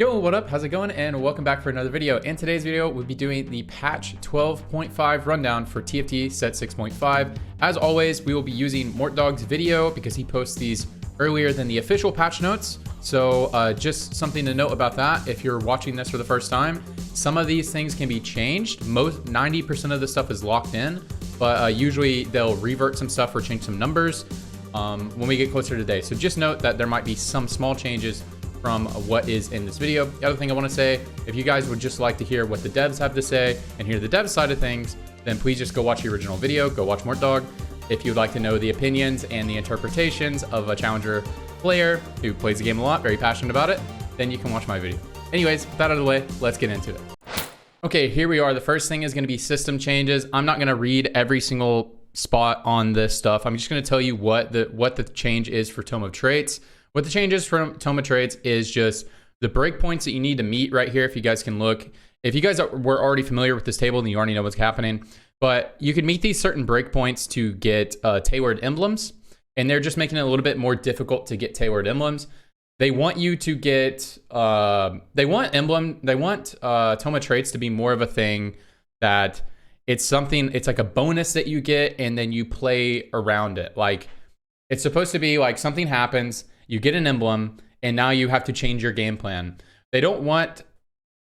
Yo, what up? How's it going? And welcome back for another video. In today's video, we'll be doing the patch 12.5 rundown for TFT Set 6.5. As always, we will be using Mortdog's video because he posts these earlier than the official patch notes. So just something to note about that. If you're watching this for the first time, some of these things can be changed. 90% of the stuff is locked in, but usually they'll revert some stuff or change some numbers when we get closer to the day. So just note that there might be some small changes from what is in this video. The other thing I want to say, if you guys would just like to hear what the devs have to say and hear the dev side of things, then please just go watch the original video, go watch Mortdog. If you'd like to know the opinions and the interpretations of a challenger player who plays the game a lot, very passionate about it, then you can watch my video. Anyways, with that out of the way, let's get into it. Okay, here we are. The first thing is going to be system changes. I'm not going to read every single spot on this stuff. I'm just going to tell you what the change is for Tome of Traits. What the changes from Tome of Traits is just the breakpoints that you need to meet right here. If you guys can look, if you guys were already familiar with this table, then you already know what's happening. But you can meet these certain breakpoints to get tailored emblems, and they're just making it a little bit more difficult to get tailored emblems. They want you to get, they want Tome of Traits to be more of a thing that it's something, it's like a bonus that you get, and then you play around it. Like, it's supposed to be like something happens, you get an emblem, and now you have to change your game plan. They don't want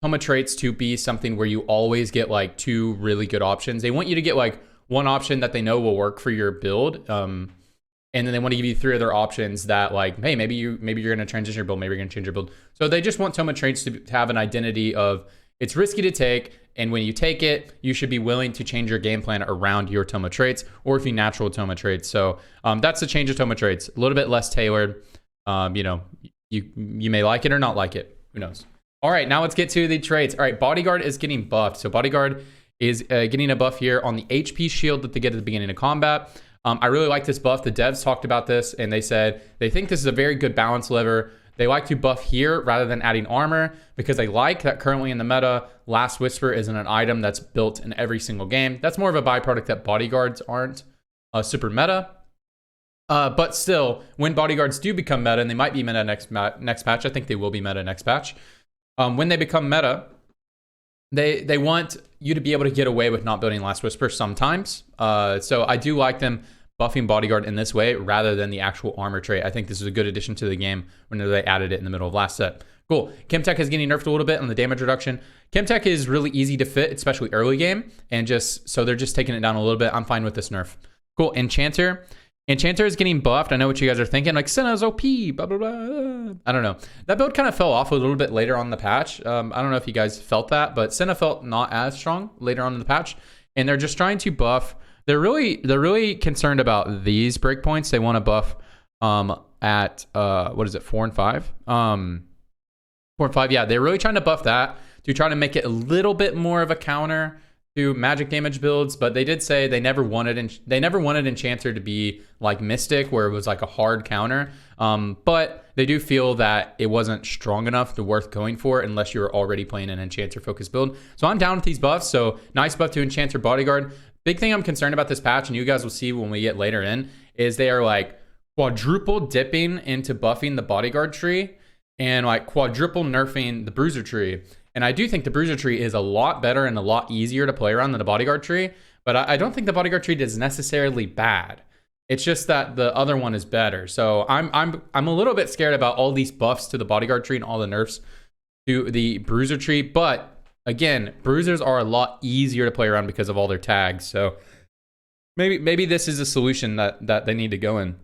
Tome of Traits to be something where you always get like two really good options. They want you to get like one option that they know will work for your build. And then they want to give you three other options that like, hey, maybe you're going to transition your build, maybe you're going to change your build. So they just want Tome of Traits to have an identity of it's risky to take, and when you take it, you should be willing to change your game plan around your Tome of Traits, or if you natural Tome of Traits. So that's the change of Tome of Traits. A little bit less tailored. You know, you may like it or not like it. Who knows? All right, now let's get to the traits. All right, Bodyguard is getting buffed. So Bodyguard is getting a buff here on the HP shield that they get at the beginning of combat. I really like this buff. The devs talked about this, and they said they think this is a very good balance lever. They like to buff here rather than adding armor because they like that currently in the meta, Last Whisper isn't an item that's built in every single game. That's more of a byproduct that Bodyguards aren't super meta. But still, when Bodyguards do become meta, and they might be meta next patch, I think they will be meta next patch. When they become meta, they want you to be able to get away with not building Last Whisper sometimes. So I do like them buffing Bodyguard in this way rather than the actual armor trait. I think this is a good addition to the game when they added it in the middle of last set. Cool. Chemtech is getting nerfed a little bit on the damage reduction. Chemtech is really easy to fit, especially early game, and so they're just taking it down a little bit. I'm fine with this nerf. Cool. Enchanter is getting buffed. I know what you guys are thinking, like Senna's OP, blah, blah, blah. I don't know. That build kind of fell off a little bit later on in the patch. I don't know if you guys felt that, but Senna felt not as strong later on in the patch, and they're just trying to buff. They're really concerned about these breakpoints. They want to buff at what is it, 4 and 5? 4 and 5. Yeah, they're really trying to buff that to try to make it a little bit more of a counter to magic damage builds. But they did say they never wanted Enchanter to be like Mystic, where it was like a hard counter. But they do feel that it wasn't strong enough to worth going for unless you were already playing an Enchanter focused build. So I'm down with these buffs. So nice buff to Enchanter Bodyguard. Big thing I'm concerned about this patch, and you guys will see when we get later in, is they are like quadruple dipping into buffing the Bodyguard tree and like quadruple nerfing the Bruiser tree. And I do think the Bruiser tree is a lot better and a lot easier to play around than the Bodyguard tree, but I don't think the Bodyguard tree is necessarily bad. It's just that the other one is better. So I'm a little bit scared about all these buffs to the Bodyguard tree and all the nerfs to the Bruiser tree, but again, Bruisers are a lot easier to play around because of all their tags. So maybe this is a solution that they need to go in.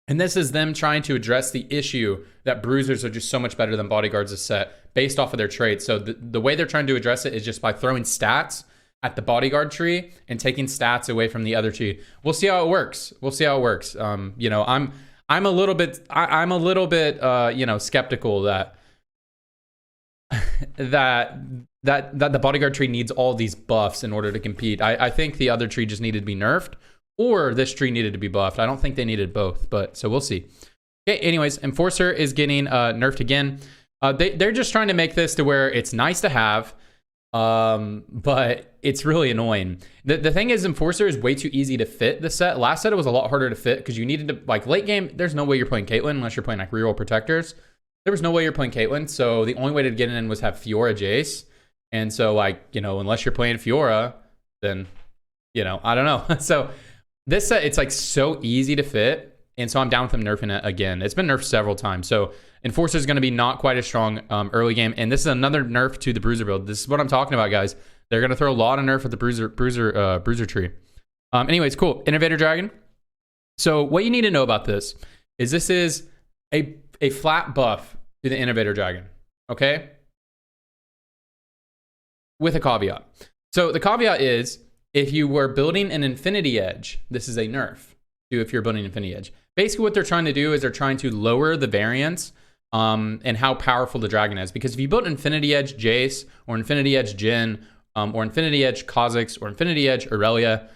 And this is them trying to address the issue that Bruisers are just so much better than Bodyguards a set based off of their traits. So the way they're trying to address it is just by throwing stats at the Bodyguard tree and taking stats away from the other tree. We'll see how it works. You know, I'm a little bit you know, skeptical that the Bodyguard tree needs all these buffs in order to compete. I think the other tree just needed to be nerfed, or this tree needed to be buffed. I don't think they needed both, but so we'll see. Okay, anyways, Enforcer is getting nerfed again. They're just trying to make this to where it's nice to have, but it's really annoying. The thing is, Enforcer is way too easy to fit this set. Last set it was a lot harder to fit because you needed to, like late game, there's no way you're playing Caitlyn unless you're playing like reroll protectors. there was no way you're playing Caitlyn. So the only way to get in was have Fiora Jace. And so, like, you know, unless you're playing Fiora, then, you know, I don't know. So this set, it's like so easy to fit. And so I'm down with them nerfing it again. It's been nerfed several times. So Enforcer is going to be not quite as strong early game. And this is another nerf to the Bruiser build. This is what I'm talking about, guys. They're going to throw a lot of nerf at the Bruiser tree. Anyways, cool. Innovator Dragon. So what you need to know about this is a flat buff to the Innovator Dragon. Okay? With a caveat. So the caveat is, if you were building an Infinity Edge, this is a nerf to if you're building Infinity Edge. Basically what they're trying to do is they're trying to lower the variance and how powerful the dragon is. Because if you built Infinity Edge Jace, or Infinity Edge Jhin, or Infinity Edge Kha'Zix, or Infinity Edge Aurelia,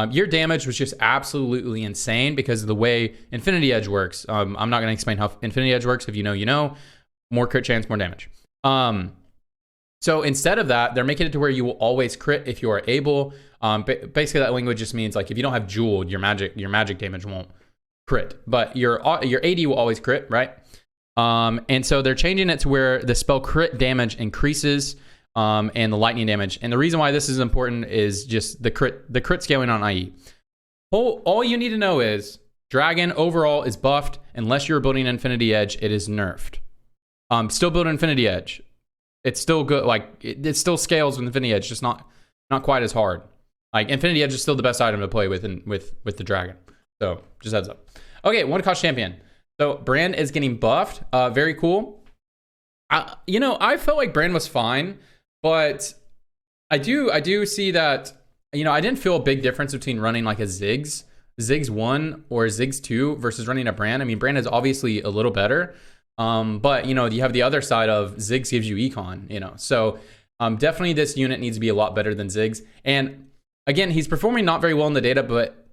your damage was just absolutely insane because of the way Infinity Edge works. I'm not going to explain how Infinity Edge works. If you know, you know. More crit chance, more damage. So instead of that, they're making it to where you will always crit if you are able. Basically, that language just means like if you don't have jeweled, your magic damage won't crit, but your AD will always crit, right? And so they're changing it to where the spell crit damage increases and the lightning damage. And the reason why this is important is just the crit scaling on IE. All you need to know is Dragon overall is buffed. Unless you're building Infinity Edge, it is nerfed. Still build Infinity Edge. It's still good. Like it still scales with Infinity Edge, just not quite as hard. Like Infinity Edge is still the best item to play with with the dragon. So just heads up. Okay, one cost champion. So Brand is getting buffed. Very cool. You know, I felt like Brand was fine, but I do see that, you know, I didn't feel a big difference between running like a Ziggs 1 or Ziggs 2 versus running a Brand. I mean, Brand is obviously a little better. But, you know, you have the other side of Ziggs gives you econ, you know. So definitely this unit needs to be a lot better than Ziggs. And again, he's performing not very well in the data, but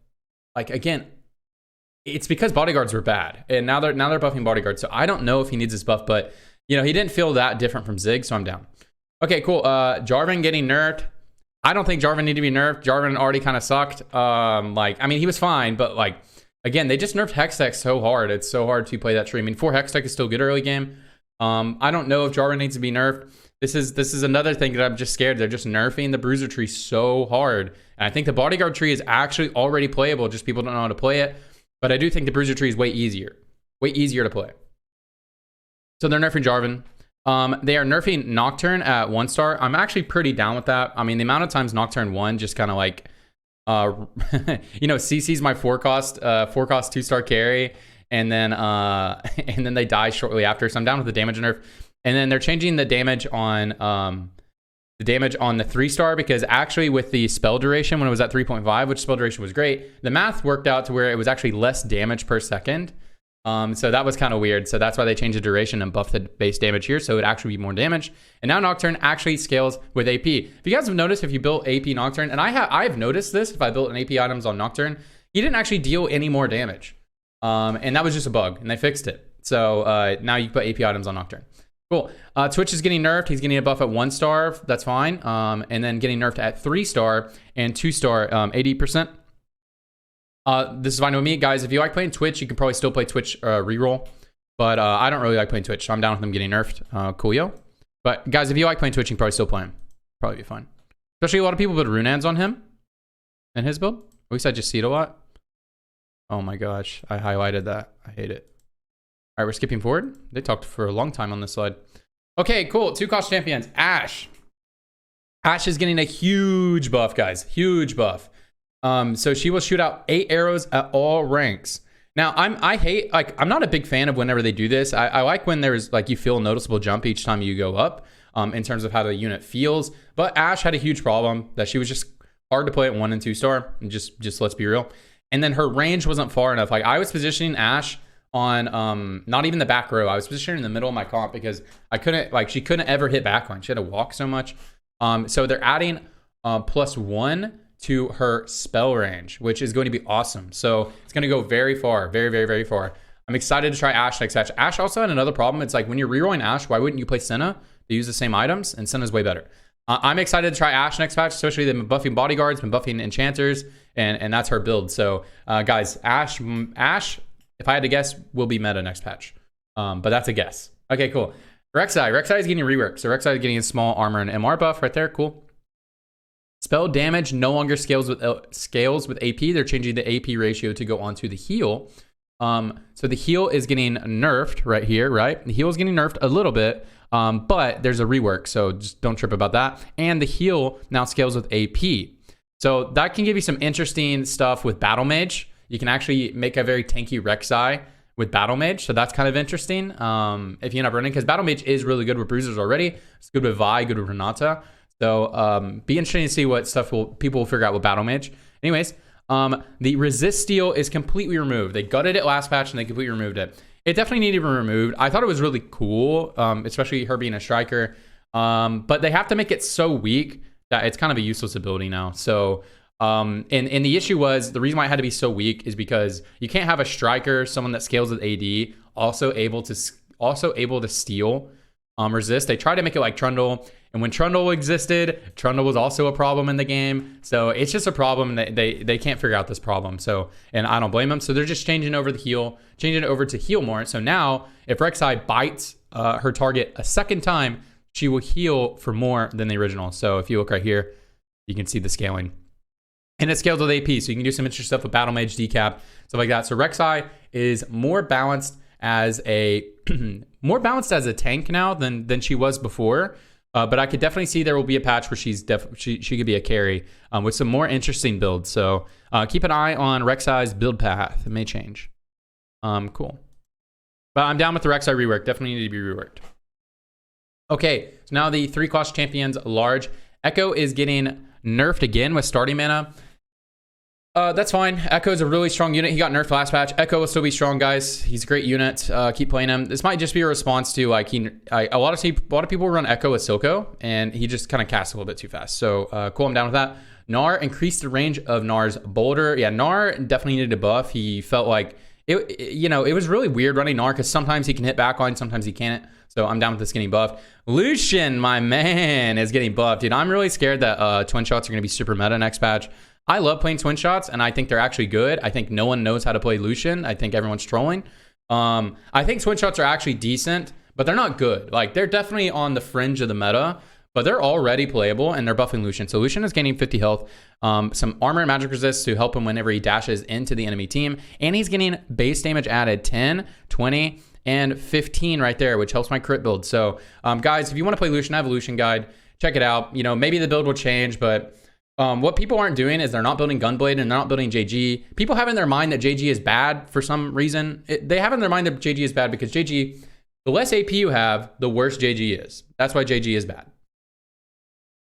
like, again, it's because bodyguards were bad. And now they're buffing bodyguards. So I don't know if he needs this buff, but, you know, he didn't feel that different from Ziggs, so I'm down. Okay, cool. Jarvan getting nerfed. I don't think Jarvan needed to be nerfed. Jarvan already kind of sucked. Like, I mean, he was fine, but like, again, they just nerfed Hextech so hard. It's so hard to play that tree. I mean, 4 Hextech is still good early game. I don't know if Jarvan needs to be nerfed. This is another thing that I'm just scared. They're just nerfing the Bruiser tree so hard. And I think the Bodyguard tree is actually already playable. Just people don't know how to play it. But I do think the Bruiser tree is way easier to play. So they're nerfing Jarvan. They are nerfing Nocturne at 1 star. I'm actually pretty down with that. I mean, the amount of times Nocturne won just kind of like, you know, CC's my 4 cost 2-star carry, and then they die shortly after. So I'm down with the damage nerf. And then they're changing the damage on the 3-star, because actually with the spell duration when it was at 3.5, which spell duration was great, the math worked out to where it was actually less damage per second. So that was kind of weird. So that's why they changed the duration and buffed the base damage here, so it would actually be more damage. And now Nocturne actually scales with AP. If you guys have noticed, if you built AP Nocturne, and I've noticed this, if I built an AP items on Nocturne, he didn't actually deal any more damage. And that was just a bug, and they fixed it. So now you can put AP items on Nocturne. Cool. Twitch is getting nerfed. He's getting a buff at 1 star. That's fine. And then getting nerfed at 3 star and 2 star, 80%. This is fine with me, guys. If you like playing Twitch, you can probably still play Twitch reroll. But I don't really like playing Twitch, so I'm down with them getting nerfed. Coolio. But guys, if you like playing Twitch, you can probably still play him. Probably be fine. Especially a lot of people put Runads on him in his build. At least I just see it a lot. Oh my gosh, I highlighted that. I hate it. All right, we're skipping forward. They talked for a long time on this slide. Okay, cool. 2 cost champions. Ashe. Ashe is getting a huge buff, guys. Huge buff. So she will shoot out 8 arrows at all ranks. Now, I'm not a big fan of whenever they do this. I like when there's like you feel a noticeable jump each time you go up in terms of how the unit feels. But Ashe had a huge problem that she was just hard to play at 1 and 2 star. And just let's be real. And then her range wasn't far enough. Like I was positioning Ashe on not even the back row. I was positioned in the middle of my comp because I couldn't, like, she couldn't ever hit backline. She had to walk so much. So they're adding +1 to her spell range, which is going to be awesome. So it's going to go very far, very, very, very far. I'm excited to try Ashe next patch. Ashe also had another problem. It's like when you're rerolling Ashe, why wouldn't you play Senna to use the same items? And Senna's way better. I'm excited to try Ashe next patch, especially they've been buffing bodyguards, been buffing enchanters, and that's her build. So guys, Ashe, if I had to guess, will be meta next patch. But that's a guess. Okay, cool. Rek'Sai is getting rework. So Rek'Sai is getting a small armor and MR buff right there. Cool. Spell damage no longer scales with AP. They're changing the AP ratio to go onto the heal. So the heal is getting nerfed right here, right? The heal is getting nerfed a little bit, but there's a rework, so just don't trip about that. And the heal now scales with AP. So that can give you some interesting stuff with Battle Mage. You can actually make a very tanky Rek'Sai with Battle Mage, so that's kind of interesting if you end up running, because Battle Mage is really good with bruisers already. It's good with Vi, good with Renata. So be interesting to see what stuff people will figure out with Battle Mage. Anyways, the resist steal is completely removed. They gutted it last patch and they completely removed it. It definitely needed to be removed. I thought it was really cool, especially her being a striker. But they have to make it so weak that it's kind of a useless ability now. So, and the issue was, the reason why it had to be so weak is because you can't have a striker, someone that scales with AD, also able to steal resist. They tried to make it like Trundle. And when Trundle existed, Trundle was also a problem in the game. So it's just a problem. They can't figure out this problem. So, and I don't blame them. So they're just changing over the heal, changing it over to heal more. So now if Rek'Sai bites her target a second time, she will heal for more than the original. So if you look right here, you can see the scaling. And it scales with AP. So you can do some interesting stuff with Battle Mage, Decap, stuff like that. So Rek'Sai is more balanced as a tank now than she was before. But I could definitely see there will be a patch where she could be a carry with some more interesting builds. So keep an eye on Rek'Sai's build path. It may change. Cool. But I'm down with the Rek'Sai rework. Definitely need to be reworked. Okay, so now the 3-cost champions large. Echo is getting nerfed again with starting mana. That's fine. Echo is a really strong unit. He got nerfed last patch. Echo will still be strong, guys. He's a great unit. Keep playing him. This might just be a response to like a lot of people run Echo with Silco, and he just kind of casts a little bit too fast. So cool. I'm down with that. Gnar increased the range of Gnar's boulder. Yeah, Gnar definitely needed a buff. He felt like it was really weird running Gnar because sometimes he can hit backline, sometimes he can't. So I'm down with this getting buffed. Lucian, my man, is getting buffed. Dude, I'm really scared that twin shots are going to be super meta next patch. I love playing twin shots, and I think they're actually good. I think no one knows how to play Lucian. I think everyone's trolling. I think twin shots are actually decent, but they're not good. Like, they're definitely on the fringe of the meta, but they're already playable, and they're buffing Lucian. So Lucian is gaining 50 health, some armor and magic resist to help him whenever he dashes into the enemy team, and he's getting base damage added 10, 20, and 15 right there, which helps my crit build. So, guys, if you want to play Lucian, I have a Lucian guide. Check it out. Maybe the build will change, but what people aren't doing is they're not building Gunblade and they're not building JG. People have in their mind that JG is bad for some reason. They have in their mind that JG is bad because JG, the less AP you have, the worse JG is. That's why JG is bad.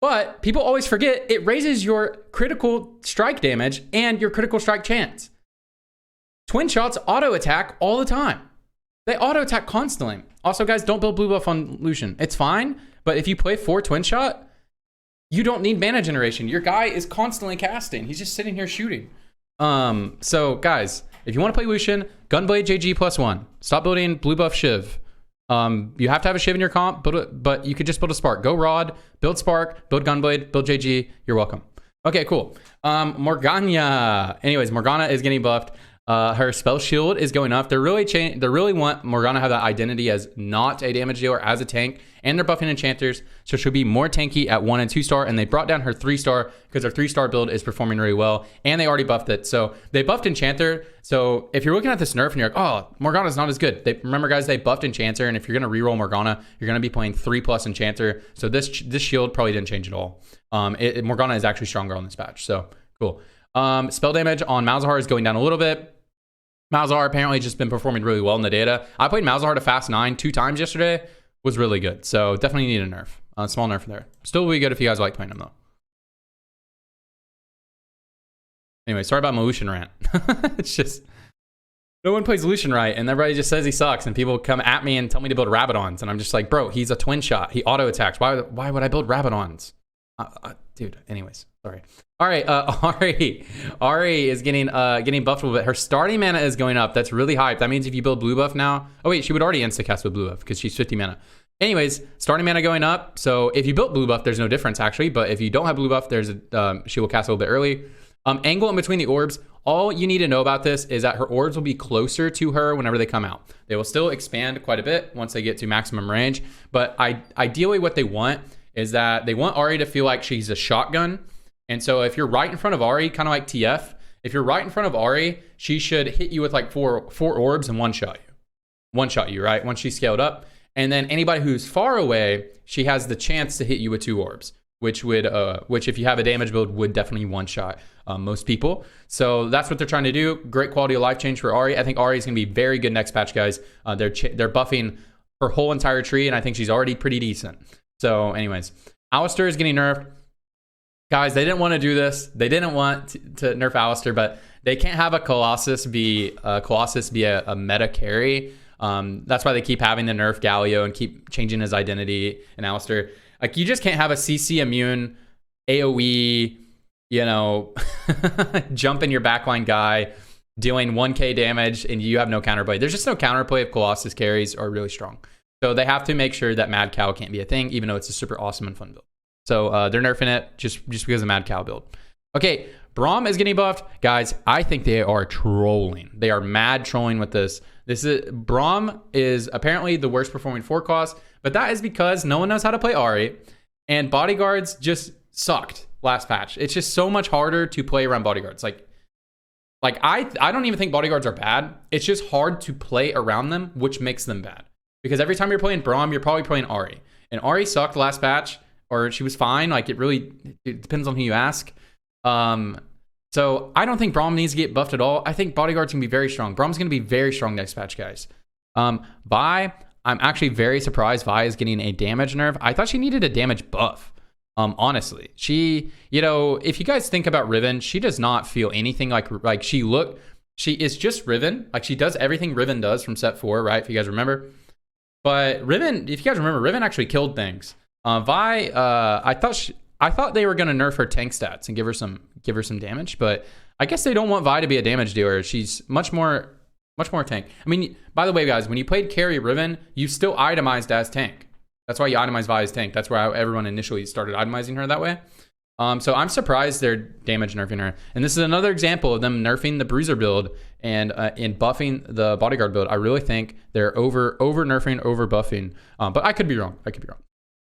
But people always forget it raises your critical strike damage and your critical strike chance. Twin shots auto attack all the time. They auto attack constantly. Also, guys, don't build blue buff on Lucian. It's fine, but if you play 4 twin shot, you don't need mana generation. Your guy is constantly casting. He's just sitting here shooting. So guys, if you want to play Lucian, Gunblade JG +1. Stop building blue buff Shiv. You have to have a Shiv in your comp, but you could just build a Spark. Go Rod, build Spark, build Gunblade, build JG. You're welcome. Okay, cool. Morgana. Anyways, Morgana is getting buffed. Her spell shield is going up. They really want Morgana to have that identity as not a damage dealer, as a tank, and they're buffing enchanters, so she'll be more tanky at 1 and 2 star. And they brought down her 3-star because her 3-star build is performing really well, and they already buffed it. So they buffed enchanter. So if you're looking at this nerf and you're like, oh, Morgana's not as good, remember, guys, they buffed enchanter, and if you're gonna reroll Morgana, you're gonna be playing 3+ enchanter. So this shield probably didn't change at all. Morgana is actually stronger on this patch. So cool. Spell damage on Malzahar is going down a little bit. Malzahar apparently just been performing really well in the data. I played Malzahar to fast 9 2 times yesterday. Was really good. So definitely need a nerf. Small nerf there. Still will be good if you guys like playing him though. Anyway, sorry about my Lucian rant. It's just, no one plays Lucian right, and everybody just says he sucks, and people come at me and tell me to build Rabadons, and I'm just like, bro, he's a twin shot. He auto attacks. Why would I build Rabadons? Dude, anyways, sorry. All right, Ari is getting buffed a little bit. Her starting mana is going up. That's really hype. That means if you build blue buff now, oh wait, she would already insta-cast with blue buff because she's 50 mana. Anyways, starting mana going up. So if you built blue buff, there's no difference actually. But if you don't have blue buff, she will cast a little bit early. Angle in between the orbs. All you need to know about this is that her orbs will be closer to her whenever they come out. They will still expand quite a bit once they get to maximum range. But ideally what they want is that they want Ahri to feel like she's a shotgun. And so if you're right in front of Ahri, kind of like TF, if you're right in front of Ahri, she should hit you with like four orbs and one shot you, right? Once she's scaled up. And then anybody who's far away, she has the chance to hit you with 2 orbs, which if you have a damage build would definitely one shot most people. So that's what they're trying to do. Great quality of life change for Ahri. I think Ahri is going to be very good next patch, guys. They're buffing her whole entire tree, and I think she's already pretty decent. So anyways, Alistar is getting nerfed. Guys, they didn't want to do this. They didn't want to nerf Alistar, but they can't have a Colossus be a meta carry. That's why they keep having the nerf Galio and keep changing his identity in Alistar. Like, you just can't have a CC immune AoE, you know, jump in your backline guy dealing 1k damage and you have no counterplay. There's just no counterplay if Colossus carries are really strong. So they have to make sure that Mad Cow can't be a thing, even though it's a super awesome and fun build. So they're nerfing it just because of Mad Cow build. Okay, Braum is getting buffed. Guys, I think they are trolling. They are mad trolling with this. Braum is apparently the worst performing 4 cost, but that is because no one knows how to play Ahri, and bodyguards just sucked last patch. It's just so much harder to play around bodyguards. Like I don't even think bodyguards are bad. It's just hard to play around them, which makes them bad. Because every time you're playing Braum, you're probably playing Ahri. And Ahri sucked last patch, or she was fine. Like, it depends on who you ask. So I don't think Braum needs to get buffed at all. I think bodyguards can be very strong. Braum's going to be very strong next patch, guys. Vi, I'm actually very surprised Vi is getting a damage nerf. I thought she needed a damage buff. Honestly, she, you know, if you guys think about Riven, she does not feel anything like she is just Riven. Like, she does everything Riven does from set 4, right? If you guys remember. But Riven, if you guys remember, Riven actually killed things. Vi, I thought they were going to nerf her tank stats and give her some damage, but I guess they don't want Vi to be a damage dealer. She's much more tank. I mean, by the way, guys, when you played carry Riven, you still itemized as tank. That's why you itemized Vi as tank. That's why everyone initially started itemizing her that way. So I'm surprised they're damage nerfing her. And this is another example of them nerfing the bruiser build and in buffing the bodyguard build. I really think they're over nerfing, over buffing. But I could be wrong.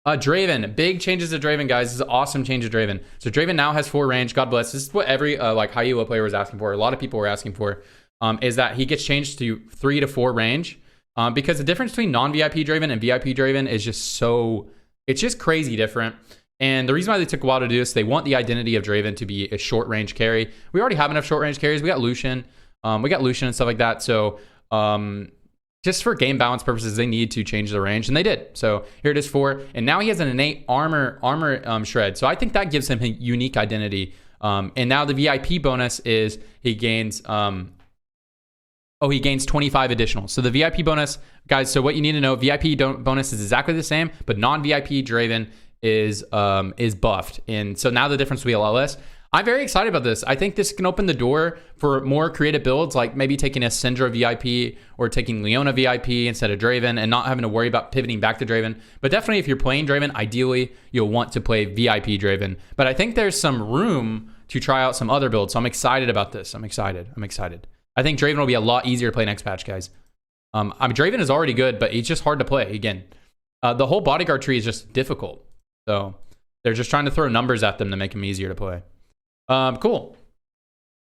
Draven, big changes to Draven, guys. This is an awesome change to Draven. So Draven now has 4 range. God bless. This is what every high elo player was asking for. A lot of people were asking for, is that he gets changed to 3 to 4 range. Because the difference between non-VIP Draven and VIP Draven is just it's just crazy different. And the reason why they took a while to do this, they want the identity of Draven to be a short range carry. We already have enough short range carries. We got Lucian. And stuff like that. So just for game balance purposes, they need to change the range, and they did. So here it is 4, and now he has an innate armor shred. So I think that gives him a unique identity. And now the VIP bonus is he gains 25 additional. So the VIP bonus, guys, so what you need to know, VIP bonus is exactly the same, but non-VIP Draven is buffed. And so now the difference will be a lot less. I'm very excited about this. I think this can open the door for more creative builds, like maybe taking a Syndra VIP or taking Leona VIP instead of Draven and not having to worry about pivoting back to Draven. But definitely if you're playing Draven, ideally you'll want to play VIP Draven. But I think there's some room to try out some other builds. So I'm excited about this. I'm excited. I think Draven will be a lot easier to play next patch, guys. Draven is already good, but it's just hard to play. Again, the whole bodyguard tree is just difficult. So they're just trying to throw numbers at them to make them easier to play. Cool.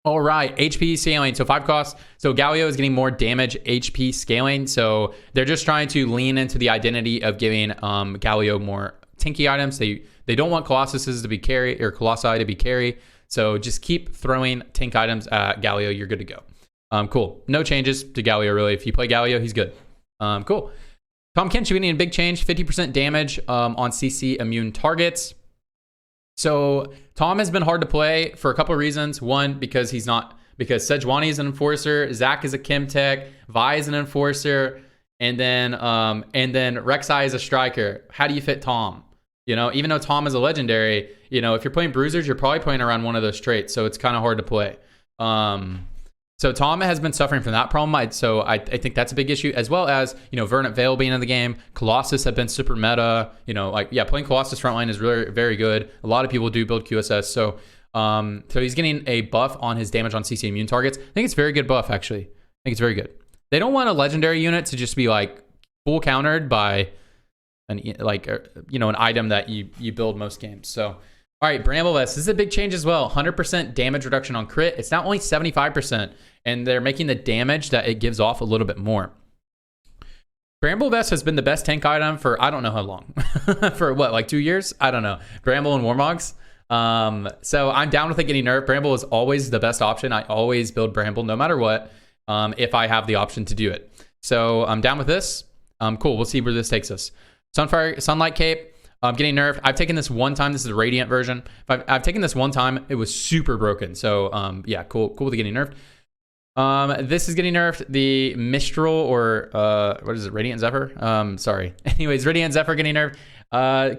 All right, HP scaling. So 5 costs. So Galio is getting more damage HP scaling. So they're just trying to lean into the identity of giving Galio more tanky items. They don't want Colossuses to be carry or Colossi to be carry. So just keep throwing tank items at Galio. You're good to go. Cool. No changes to Galio really. If you play Galio, he's good. Cool. Tom Kenshi getting a big change. 50% damage on CC immune targets. So Tom has been hard to play for a couple of reasons. One, because Sejuani is an enforcer, Zach is a chem tech, Vi is an enforcer, and then Rek'Sai is a striker. How do you fit Tom? You know, even though Tom is a legendary, you know, if you're playing bruisers, you're probably playing around one of those traits, so it's kind of hard to play. So Tom has been suffering from that problem. I think that's a big issue, as well as, you know, Verdant Veil being in the game. Colossus have been super meta. You know, playing Colossus frontline is really very good. A lot of people do build QSS. So So he's getting a buff on his damage on CC immune targets. I think it's a very good buff, actually. I think it's very good. They don't want a legendary unit to just be like full countered by an item that you build most games. So, all right, Bramble Vest. This is a big change as well. 100% damage reduction on crit. It's not only 75%, and they're making the damage that it gives off a little bit more. Bramble Vest has been the best tank item for I don't know how long. For what, like 2 years? I don't know. Bramble and Warmogs. So I'm down with it getting nerfed. Bramble is always the best option. I always build Bramble no matter what, if I have the option to do it. So I'm down with this. Cool. We'll see where this takes us. Sunlight Cape. Getting nerfed. I've taken this one time. This is a Radiant version. I've taken this one time. It was super broken. So yeah, cool with getting nerfed. This is getting nerfed. The Mistral or what is it? Radiant Zephyr? Sorry. Anyways, Radiant Zephyr getting nerfed.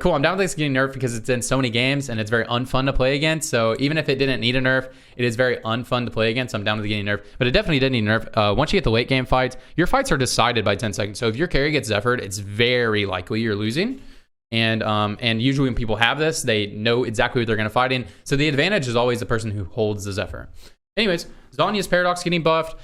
Cool. I'm down with this getting nerfed because it's in so many games and it's very unfun to play against. So even if it didn't need a nerf, it is very unfun to play against. I'm down with getting nerfed, but it definitely did need a nerf. Once you get the late game fights, your fights are decided by 10 seconds. So if your carry gets Zephyred, it's very likely you're losing. And usually when people have this, they know exactly what they're going to fight in. So the advantage is always the person who holds the Zephyr. Anyways, Zhonya's Paradox getting buffed.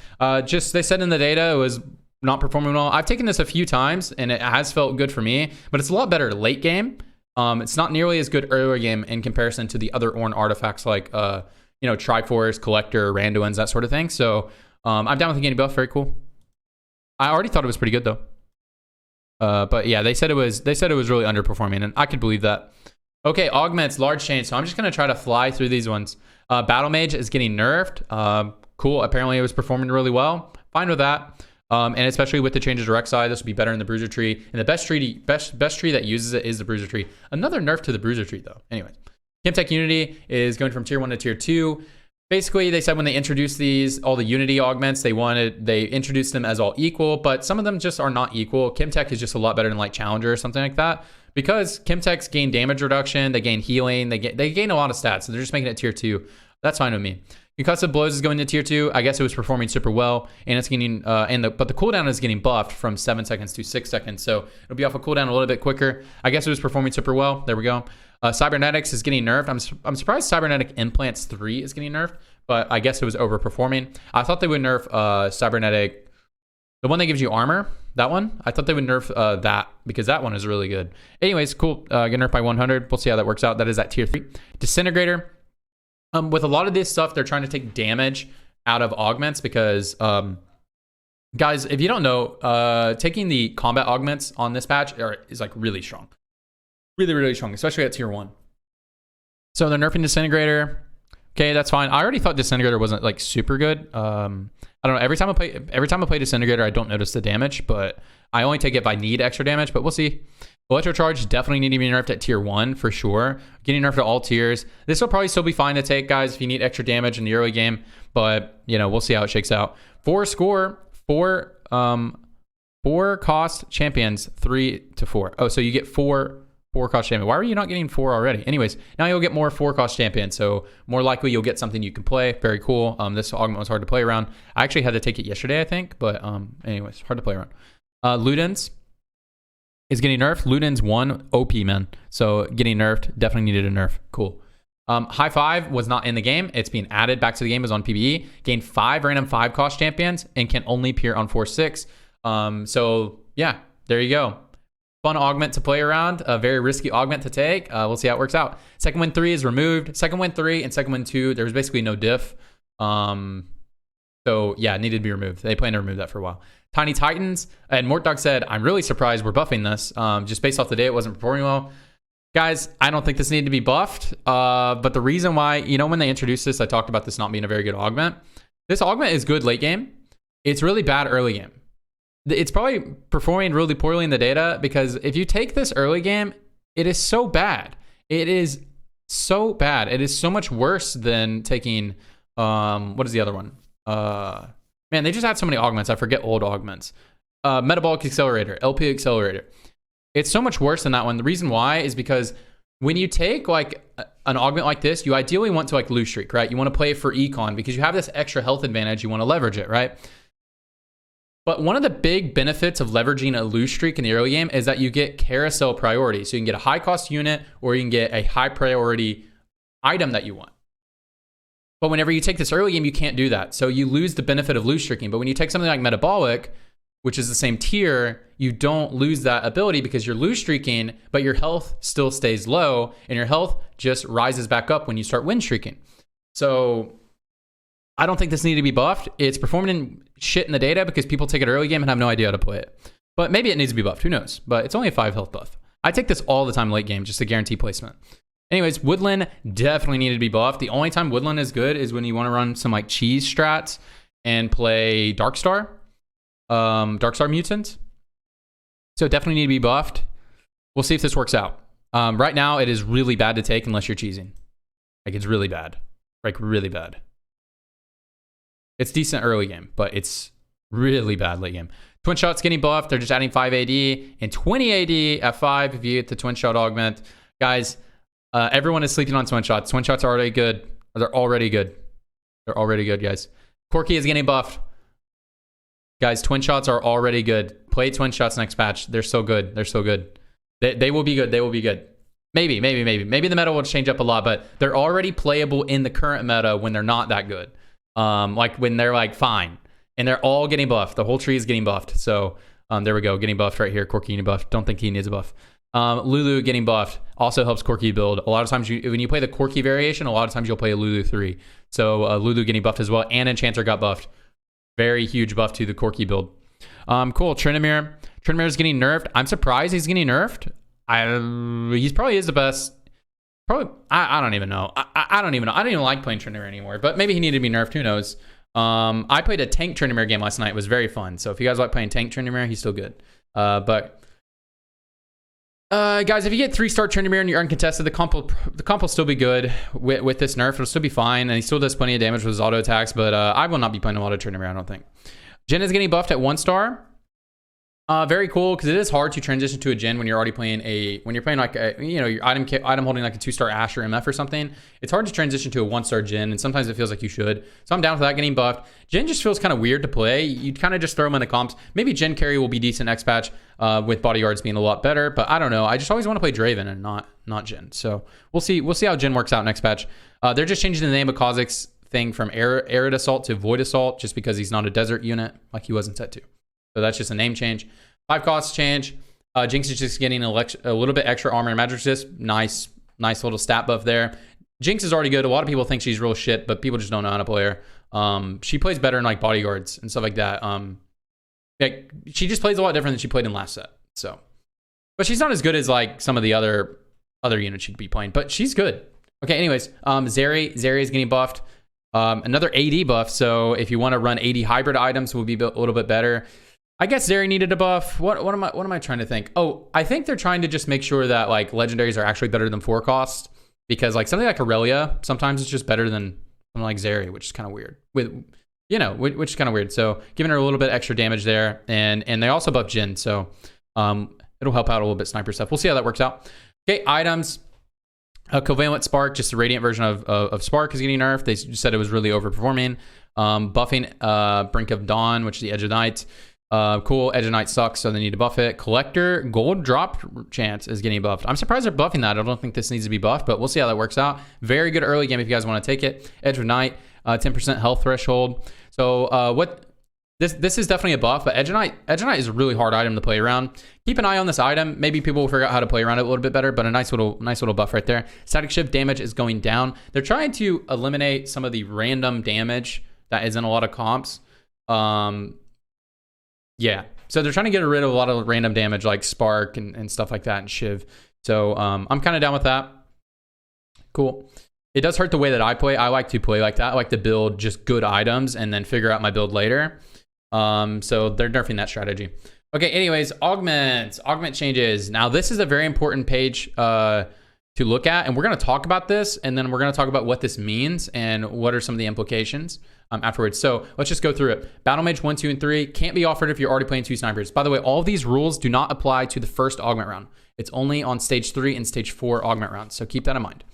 Just they said in the data it was not performing well. I've taken this a few times and it has felt good for me, but it's a lot better late game. It's not nearly as good early game in comparison to the other Ornn artifacts like Triforce, Collector, Randuin's, that sort of thing. So I'm down with the getting buff. Very cool. I already thought it was pretty good though. But yeah, they said it was really underperforming, and I could believe that. Okay, Augments, large chain. So I'm just gonna try to fly through these ones. Battle Mage is getting nerfed. Cool. Apparently it was performing really well. Fine with that. And especially with the changes to Rek'Sai, this will be better in the Bruiser tree. And the best tree that uses it is the Bruiser tree. Another nerf to the Bruiser tree though. Anyways, Kimtech Unity is going from tier 1 to tier 2. Basically, they said when they introduced all the Unity augments, they introduced them as all equal, but some of them just are not equal. Kimtech is just a lot better than like Challenger or something like that, because Kimtechs gain damage reduction, they gain healing, they gain a lot of stats, so they're just making it tier 2. That's fine with me. Concussive Blows is going to tier 2. I guess it was performing super well, and it's getting but the cooldown is getting buffed from 7 seconds to 6 seconds, so it'll be off a cooldown a little bit quicker. I guess it was performing super well. There we go. Cybernetics is getting nerfed. I'm surprised Cybernetic Implants 3 is getting nerfed, but I guess it was overperforming. I thought they would nerf Cybernetic, the one that gives you armor, that one. I thought they would nerf that because that one is really good. Anyways, cool. Get nerfed by 100. We'll see how that works out. That is at tier 3. Disintegrator. With a lot of this stuff, they're trying to take damage out of augments because, guys, if you don't know, taking the combat augments on this patch is like really strong. Really strong, especially at tier 1. So they're nerfing Disintegrator. Okay, that's fine. I already thought Disintegrator wasn't like super good. I don't know. Every time I play Disintegrator, I don't notice the damage, but I only take it if I need extra damage. But we'll see. Electrocharge definitely need to be nerfed at tier 1 for sure. Getting nerfed at all tiers. This will probably still be fine to take, guys, if you need extra damage in the early game. But we'll see how it shakes out. 4 cost champions, 3 to 4. Oh, so you get 4 cost champion. Why are you not getting 4 already? Anyways, now you'll get more 4 cost champions. So more likely you'll get something you can play. Very cool. This augment was hard to play around. I actually had to take it yesterday, I think. But anyways, hard to play around. Ludens is getting nerfed. Ludens 1 OP, man. So getting nerfed. Definitely needed a nerf. Cool. High 5 was not in the game. It's being added back to the game as on PvE. Gained 5 random 5 cost champions and can only appear on 4/6. So yeah, there you go. Fun augment to play around. A very risky augment to take. We'll see how it works out. Second Wind 3 is removed. Second Wind 3 and Second Wind 2, there was basically no diff. So yeah, it needed to be removed. They plan to remove that for a while. Tiny Titans, and Mortdog said, I'm really surprised we're buffing this. Just based off the day, it wasn't performing well. Guys, I don't think this needed to be buffed. But the reason why, when they introduced this, I talked about this not being a very good augment. This augment is good late game. It's really bad early game. It's probably performing really poorly in the data because if you take this early game, it is so bad. It is so bad. It is so much worse than taking, what is the other one? Man, they just had so many augments. I forget old augments. Metabolic Accelerator, LP Accelerator. It's so much worse than that one. The reason why is because when you take like an augment like this, you ideally want to like lose streak, right? You want to play for econ because you have this extra health advantage. You want to leverage it, right? But one of the big benefits of leveraging a lose streak in the early game is that you get carousel priority. So you can get a high cost unit or you can get a high priority item that you want. But whenever you take this early game, you can't do that. So you lose the benefit of lose streaking. But when you take something like Metabolic, which is the same tier, you don't lose that ability because you're lose streaking, but your health still stays low, and your health just rises back up when you start win streaking. So I don't think this needs to be buffed. It's performing shit in the data because people take it early game and have no idea how to play it. But maybe it needs to be buffed. Who knows? But it's only a 5 health buff. I take this all the time late game just to guarantee placement. Anyways, Woodland definitely needed to be buffed. The only time Woodland is good is when you want to run some like cheese strats and play Darkstar. Darkstar Mutant. So definitely need to be buffed. We'll see if this works out. Right now, it is really bad to take unless you're cheesing. Like, it's really bad. Like, really bad. It's decent early game, but it's really bad late game. Twin Shot's getting buffed. They're just adding 5 AD and 20 AD at 5 if you get the Twin Shot augment. Guys, everyone is sleeping on Twin Shots. Twin Shots are already good. They're already good. They're already good, guys. Corki is getting buffed. Guys, Twin Shots are already good. Play Twin Shots next patch. They're so good. They're so good. They will be good. They will be good. Maybe the meta will change up a lot, but they're already playable in the current meta when they're not that good. Like when they're like fine. And they're all getting buffed. The whole tree is getting buffed. So there we go. Getting buffed right here. Corki getting buffed. Don't think he needs a buff. Lulu getting buffed also helps Corki build. A lot of times when you play the Corki variation, a lot of times you'll play a Lulu 3. So Lulu getting buffed as well. And Enchanter got buffed. Very huge buff to the Corki build. Cool. Trinamir. Trinamir's getting nerfed. I'm surprised he's getting nerfed. He probably is the best. Probably. I don't even know. I don't even know. I don't even like playing Trinamir anymore. But maybe he needed to be nerfed. Who knows? I played a tank Trinamir game last night. It was very fun. So if you guys like playing tank Trinamir, he's still good. Guys, if you get 3-star Trinamir and you're uncontested, the comp will still be good with this nerf. It'll still be fine, and he still does plenty of damage with his auto attacks, but I will not be playing a lot of Trinamir, I don't think. Jhin is getting buffed at 1-star. Very cool, because it is hard to transition to a Jhin when you're already playing like a, you know, your item holding like a 2-star Ashe or MF or something. It's hard to transition to a 1-star Jhin, and sometimes it feels like you should. So I'm down for that getting buffed. Jhin just feels kind of weird to play. You'd kind of just throw him in the comps. Maybe Jhin carry will be decent next patch with bodyguards being a lot better, but I don't know. I just always want to play Draven and not Jhin. So we'll see how Jhin works out next patch. They're just changing the name of Kha'Zix's thing from Arid Assault to Void Assault just because he's not a desert unit like he was in Set 2. So that's just a name change. 5 costs change. Jinx is just getting a little bit extra armor and magic resist. Nice little stat buff there. Jinx is already good. A lot of people think she's real shit, but people just don't know how to play her. She plays better in like bodyguards and stuff like that. Like she just plays a lot different than she played in last set. So, but she's not as good as like some of the other units she'd be playing, but she's good. Okay, anyways, Zeri is getting buffed. Another AD buff. So if you want to run AD hybrid items, will be a little bit better. I guess Zeri needed a buff. What am I trying to think? Oh, I think they're trying to just make sure that like legendaries are actually better than 4 cost, because like something like Aurelia sometimes it's just better than something like Zeri, which is kind of weird. Which is kind of weird. So giving her a little bit extra damage there, and they also buff Jhin, so it'll help out a little bit sniper stuff. We'll see how that works out. Okay, items. Covalent Spark, just a radiant version of Spark is getting nerfed. They just said it was really overperforming. Buffing Brink of Dawn, which is the Edge of Night. Cool. Edge of Night sucks, so they need to buff it. Collector Gold Drop Chance is getting buffed. I'm surprised they're buffing that. I don't think this needs to be buffed, but we'll see how that works out. Very good early game if you guys want to take it. Edge of Night, 10% health threshold. So this is definitely a buff, but Edge of Night is a really hard item to play around. Keep an eye on this item. Maybe people will figure out how to play around it a little bit better, but a nice little buff right there. Static shift damage is going down. They're trying to eliminate some of the random damage that is in a lot of comps. Yeah, so they're trying to get rid of a lot of random damage like Spark and stuff like that and Shiv. So I'm kind of down with that. Cool. It does hurt the way that I play. I like to play like that. I like to build just good items and then figure out my build later. So they're nerfing that strategy. Okay, anyways, Augment changes. Now this is a very important page to look at, and we're going to talk about this, and then we're going to talk about what this means and what are some of the implications afterwards. So let's just go through it. Battle Mage 1, 2, and 3 can't be offered if you're already playing 2 snipers. By the way, all of these rules do not apply to the first Augment round. It's only on stage 3 and stage 4 Augment rounds. So keep that in mind.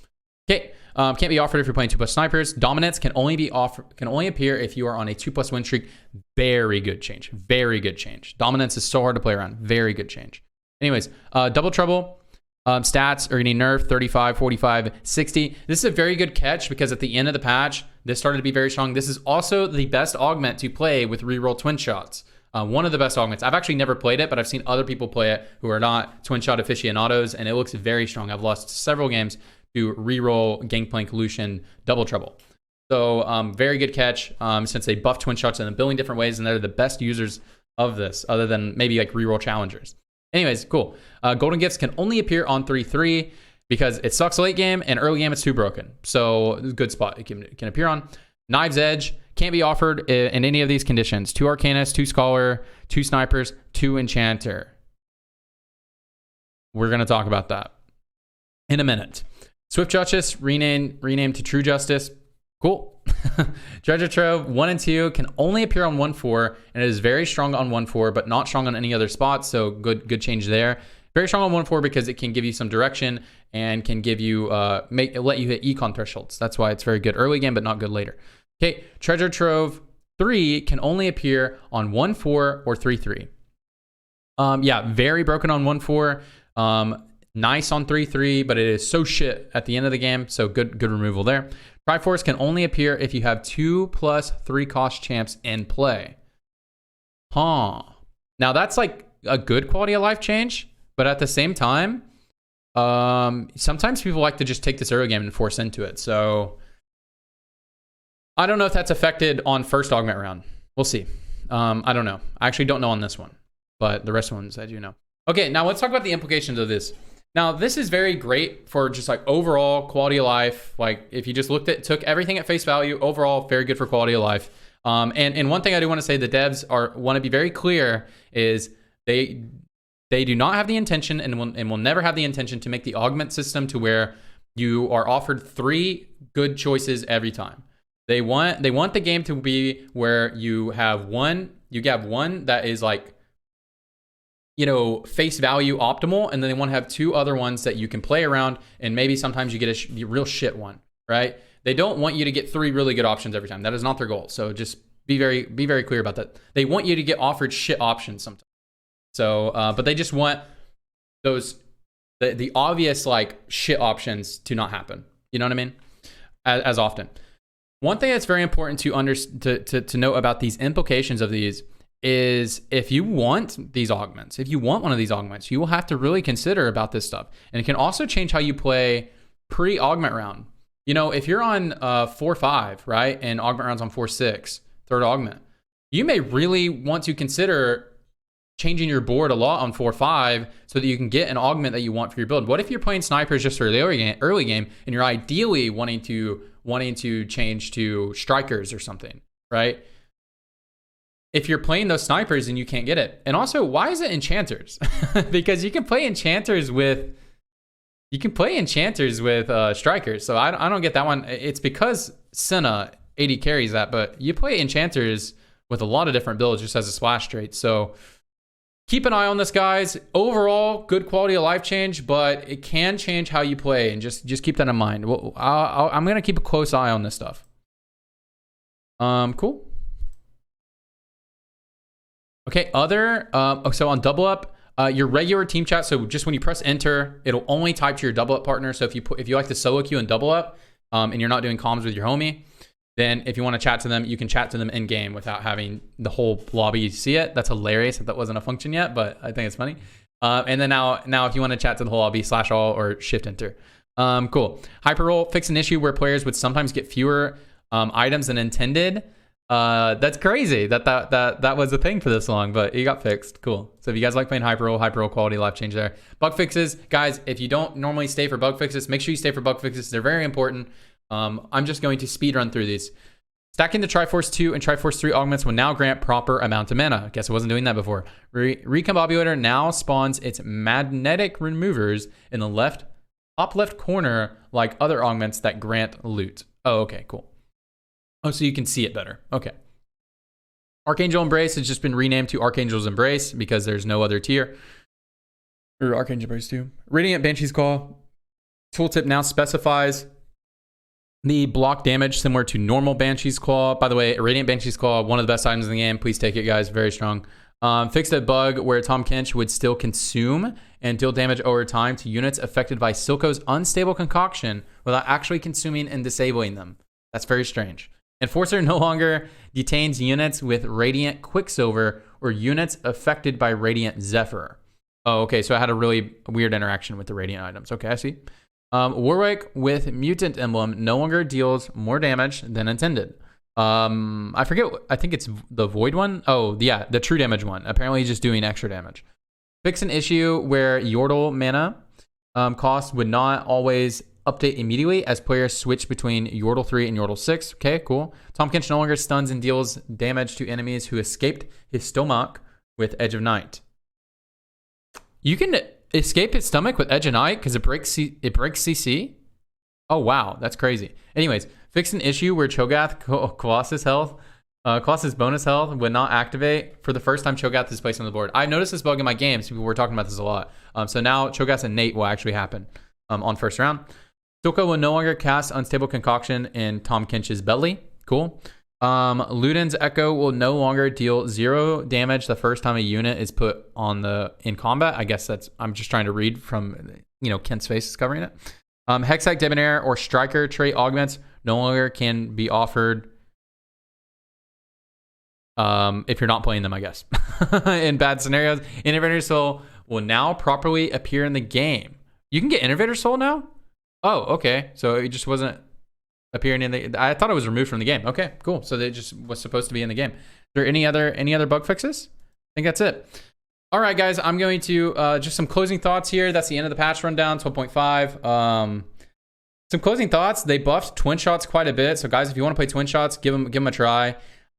Okay, can't be offered if you're playing 2+ snipers. Dominance can only appear if you are on a 2+ win streak. Very good change. Very good change. Dominance is so hard to play around. Very good change. Anyways, Double Trouble. Stats are getting nerfed 35, 45, 60. This is a very good catch because at the end of the patch, This started to be very strong. This is also the best augment to play with reroll twin shots. One of the best augments. I've actually never played it, but I've seen other people play it who are not twin shot aficionados, and it looks very strong. I've lost several games to reroll Gangplank, Lucian, Double Trouble. So very good catch since they buff twin shots in a billion different ways, and they're the best users of this, other than maybe like reroll challengers. Anyways, cool. Golden Gifts can only appear on 3/3 because it sucks late game, and early game it's too broken. So good spot it can appear on. Knives Edge can't be offered in any of these conditions. 2 Arcanists, 2 Scholar, 2 Snipers, 2 Enchanter. We're going to talk about that in a minute. Swift Justice, renamed to True Justice. Cool. Treasure Trove 1 and 2 can only appear on 1/4, and it is very strong on 1/4, but not strong on any other spots. So good change there. Very strong on 1/4 because it can give you some direction and can give you let you hit econ thresholds. That's why it's very good early game, but not good later. Okay, Treasure Trove 3 can only appear on 1/4 or 3/3. Yeah, very broken on 1/4. Nice on 3/3, but it is so shit at the end of the game. So good removal there. Triforce can only appear if you have 2+3 cost champs in play. Now that's like a good quality of life change, but at the same time, sometimes people like to just take this early game and force into it. So I don't know if that's affected on first augment round. We'll see. I don't know. I actually don't know on this one, but the rest of the ones I do know. Okay, now let's talk about the implications of this. Now, this is very great for just like overall quality of life. Like if you just took everything at face value, overall very good for quality of life. And one thing I do want to say, the devs want to be very clear is they do not have the intention and will never have the intention to make the augment system to where you are offered 3 good choices every time. They want the game to be where you have one that is like, you know, face value optimal, and then they want to have 2 other ones that you can play around, and maybe sometimes you get a real shit one, right? They don't want you to get 3 really good options every time. That is not their goal. So just be very clear about that. They want you to get offered shit options sometimes. So, but they just want the obvious like shit options to not happen. You know what I mean? As often. One thing that's very important to note about these implications of these is if you want these augments, if you want one of these augments, you will have to really consider about this stuff. And it can also change how you play pre-augment round. You know, if you're on 4-5, right, and augment round's on 4-6, third augment, you may really want to consider changing your board a lot on 4-5 so that you can get an augment that you want for your build. What if you're playing snipers just for the early game and you're ideally wanting to change to strikers or something, right? If you're playing those snipers and you can't get it. And also, why is it enchanters? Because you can play enchanters with strikers. So I don't get that one. It's because Senna 80 carries that, but you play enchanters with a lot of different builds just as a splash trait. So keep an eye on this, guys. Overall, good quality of life change, but it can change how you play, and just keep that in mind. Well, I'm gonna keep a close eye on this stuff. Cool. Okay, so on double up, your regular team chat. So just when you press enter, it'll only type to your double up partner. So if you like to solo queue and double up, and you're not doing comms with your homie, then if you want to chat to them, you can chat to them in game without having the whole lobby see it. That's hilarious if that wasn't a function yet, but I think it's funny. And then now if you want to chat to the whole lobby, /all or shift enter. Cool. Hyperroll fixed an issue where players would sometimes get fewer items than intended. That's crazy that was a thing for this long, but it got fixed. Cool. So if you guys like playing hyperroll quality life change there. Bug fixes, guys, if you don't normally stay for bug fixes, make sure you stay for bug fixes. They're very important. I'm just going to speed run through these. Stacking the Triforce 2 and Triforce 3 augments will now grant proper amount of mana. Guess I wasn't doing that before. Recombobulator now spawns its magnetic removers in the top left corner like other augments that grant loot. Oh, okay, cool. Oh, so you can see it better. Okay. Archangel Embrace has just been renamed to Archangel's Embrace because there's no other tier. Or Archangel Embrace 2. Radiant Banshee's Claw. Tooltip now specifies the block damage similar to normal Banshee's Claw. By the way, Radiant Banshee's Claw, one of the best items in the game. Please take it, guys. Very strong. Fixed a bug where Tom Kench would still consume and deal damage over time to units affected by Silco's unstable concoction without actually consuming and disabling them. That's very strange. Enforcer no longer detains units with Radiant Quicksilver or units affected by Radiant Zephyr. Oh, okay, so I had a really weird interaction with the Radiant items. Okay, I see. Warwick with Mutant Emblem no longer deals more damage than intended. I forget, I think it's the Void one. Oh, yeah, the true damage one. Apparently just doing extra damage. Fix an issue where Yordle mana cost would not always update immediately as players switch between Yordle 3 and Yordle 6. Okay, cool. Tom Kinch no longer stuns and deals damage to enemies who escaped his stomach with Edge of Night. You can escape his stomach with Edge of Night because it breaks CC? Oh, wow. That's crazy. Anyways, fix an issue where Cho'Gath Colossus bonus health would not activate. For the first time, Cho'Gath is placed on the board. I noticed this bug in my games. People were talking about this a lot. So now Cho'Gath's innate will actually happen on first round. Silco will no longer cast Unstable Concoction in Tom Kinch's belly. Cool. Luden's Echo will no longer deal 0 damage the first time a unit is put on in combat. I guess I'm just trying to read from, Kent's face is covering it. Hextech Debonair or Striker trait augments no longer can be offered if you're not playing them, I guess. In bad scenarios, Innovator Soul will now properly appear in the game. You can get Innovator Soul now? Oh, okay. So it just wasn't appearing in the... I thought it was removed from the game. Okay, cool. So they just was supposed to be in the game. Is there any other bug fixes? I think that's it. All right, guys. I'm going to... just some closing thoughts here. That's the end of the patch rundown, 12.5. Some closing thoughts. They buffed Twin Shots quite a bit. So, guys, if you want to play Twin Shots, give them a try.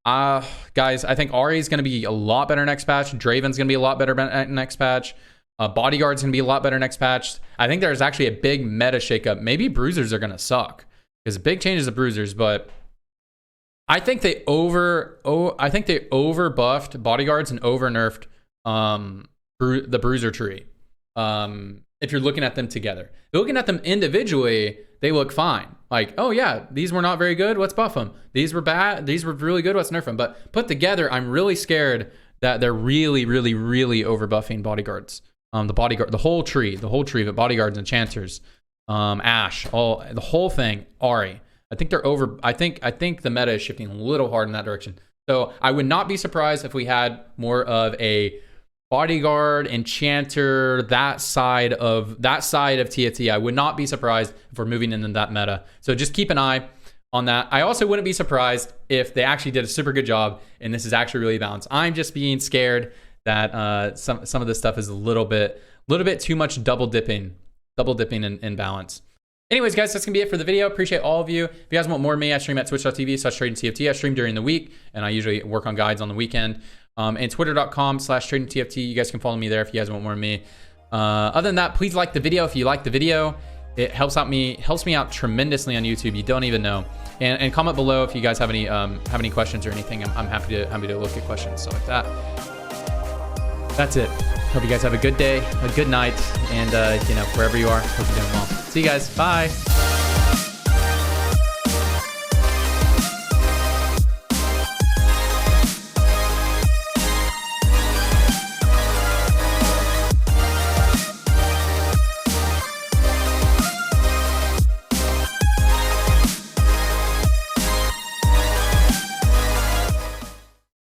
Guys, I think Ahri is going to be a lot better next patch. Draven's going to be a lot better next patch. Bodyguard's going to be a lot better next patch. I think there's actually a big meta shakeup. Maybe Bruisers are going to suck because big changes of Bruisers, but I think they over buffed Bodyguards and over nerfed the Bruiser tree. If you're looking at them together, if you're looking at them individually, they look fine. Like, oh yeah, these were not very good. Let's buff them. These were bad. These were really good. Let's nerf them. But put together, I'm really scared that they're really, really, really over buffing Bodyguards. The whole tree of Bodyguards, Enchanters, Ashe, the whole thing, Ahri. I think they're over. I think the meta is shifting a little hard in that direction. So I would not be surprised if we had more of a Bodyguard, Enchanter, that side of TFT. I would not be surprised if we're moving into that meta. So just keep an eye on that. I also wouldn't be surprised if they actually did a super good job and this is actually really balanced. I'm just being scared that some of this stuff is a little bit too much double dipping in balance. Anyways, guys, that's gonna be it for the video. Appreciate all of you. If you guys want more of me, I stream at twitch.tv/tradingtft. I stream during the week, and I usually work on guides on the weekend. And twitter.com/tradingtft. You guys can follow me there if you guys want more of me. Other than that, please like the video if you like the video. It helps me out tremendously on YouTube. You don't even know. And comment below if you guys have any questions or anything. I'm happy to look at questions, stuff like that. That's it. Hope you guys have a good day, a good night, and wherever you are, hope you're doing well. See you guys. Bye.